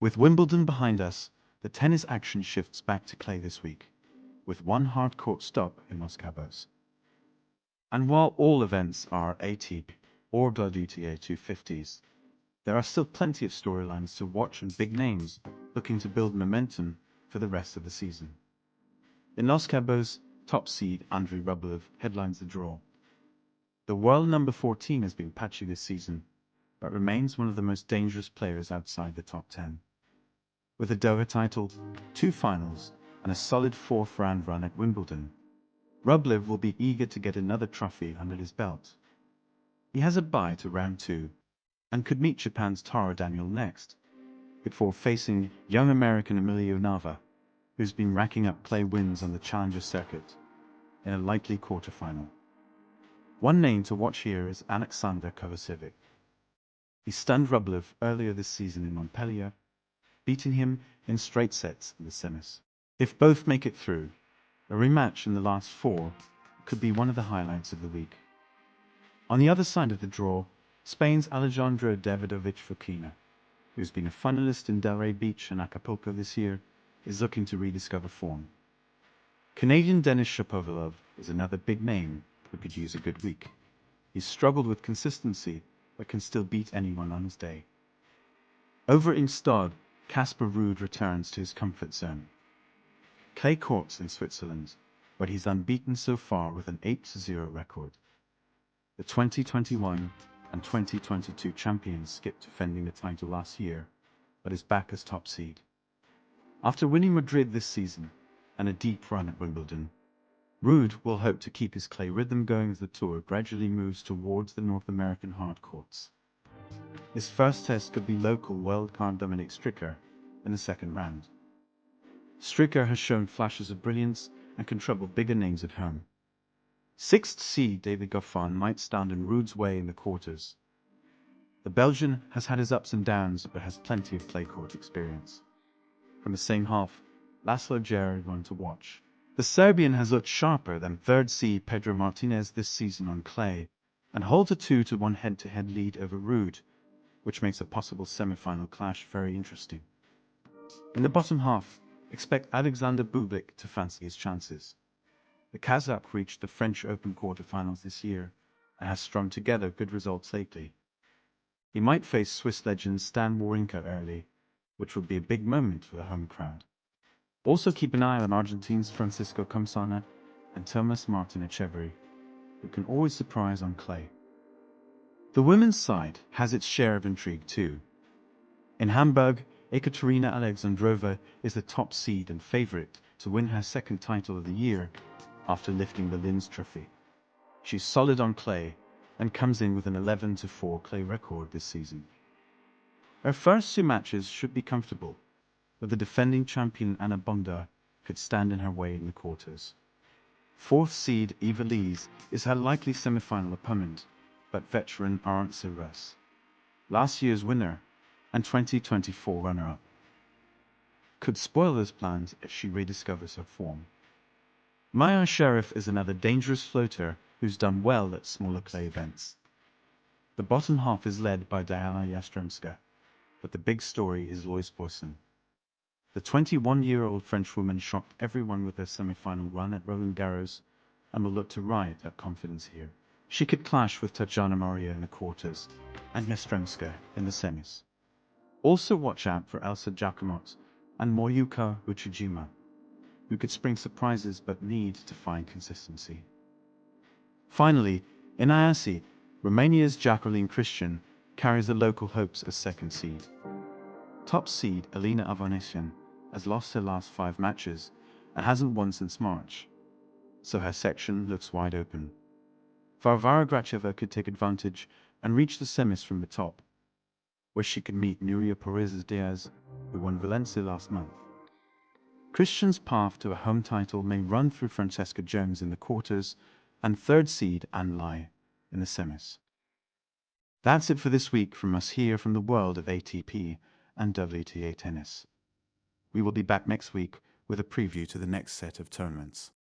With Wimbledon behind us, the tennis action shifts back to clay this week, with one hard-court stop in Los Cabos. And while all events are ATP or WTA 250s, there are still plenty of storylines to watch and big names looking to build momentum for the rest of the season. In Los Cabos, top seed Andrei Rublev headlines the draw. The world number 14 has been patchy this season, but remains one of the most dangerous players outside the top 10. With a Doha title, 2 finals, and a solid 4th-round run at Wimbledon, Rublev will be eager to get another trophy under his belt. He has a bye to round 2, and could meet Japan's Taro Daniel next, before facing young American Emilio Nava, who's been racking up clay wins on the Challenger circuit, in a likely quarterfinal. One name to watch here is Alexander Kovacevic. He stunned Rublev earlier this season in Montpellier, beating him in straight sets in the semis. If both make it through, a rematch in the last 4 could be one of the highlights of the week. On the other side of the draw, Spain's Alejandro Davidovich Fokina, who's been a finalist in Delray Beach and Acapulco this year, is looking to rediscover form. Canadian Denis Shapovalov is another big name who could use a good week. He's struggled with consistency, but can still beat anyone on his day. Over in Gstaad, Casper Ruud returns to his comfort zone. Clay courts in Switzerland, but he's unbeaten so far with an 8-0 record. The 2021 and 2022 champions skipped defending the title last year, but is back as top seed. After winning Madrid this season and a deep run at Wimbledon, Ruud will hope to keep his clay rhythm going as the tour gradually moves towards the North American hard courts. His first test could be local wildcard Dominic Stricker in the second round. Stricker has shown flashes of brilliance and can trouble bigger names at home. 6th seed David Goffin might stand in Ruud's way in the quarters. The Belgian has had his ups and downs, but has plenty of clay court experience. From the same half, Laszlo Djere one to watch. The Serbian has looked sharper than 3rd seed Pedro Martinez this season on clay, and holds a 2-1 head-to-head lead over Ruud, which makes a possible semi-final clash very interesting. In the bottom half, expect Alexander Bublik to fancy his chances. The Kazakh reached the French Open quarterfinals this year and has strung together good results lately. He might face Swiss legend Stan Wawrinka early, which would be a big moment for the home crowd. Also keep an eye on Argentines Francisco Comsana and Thomas Martin Echeverry, who can always surprise on clay. The women's side has its share of intrigue too. In Hamburg, Ekaterina Alexandrova is the top seed and favorite to win her 2nd title of the year after lifting the Linz Trophy. She's solid on clay and comes in with an 11-4 clay record this season. Her first 2 matches should be comfortable, but the defending champion Anna Bonda could stand in her way in the quarters. 4th seed Eva Lees is her likely semi-final opponent, but veteran Arantxa Rus, last year's winner and 2024 runner-up, could spoil those plans if she rediscovers her form. Maya Sherif is another dangerous floater who's done well at smaller clay events. The bottom half is led by Diana Yastremska, but the big story is Lois Boursin. The 21-year-old Frenchwoman shocked everyone with her semi-final run at Roland Garros and will look to ride that confidence here. She could clash with Tatjana Maria in the quarters and Yastremska in the semis. Also watch out for Elsa Giacomot and Moyuka Uchijima, who could spring surprises but need to find consistency. Finally, in Iasi, Romania's Jacqueline Christian carries the local hopes as 2nd seed. Top seed Elena Ovanesyan has lost her last 5 matches and hasn't won since March, so her section looks wide open. Varvara Gracheva could take advantage and reach the semis from the top, where she could meet Nuria Perez Diaz, who won Valencia last month. Christian's path to a home title may run through Francesca Jones in the quarters and 3rd seed Anne Lai in the semis. That's it for this week from us here from the world of ATP and WTA tennis. We will be back next week with a preview to the next set of tournaments.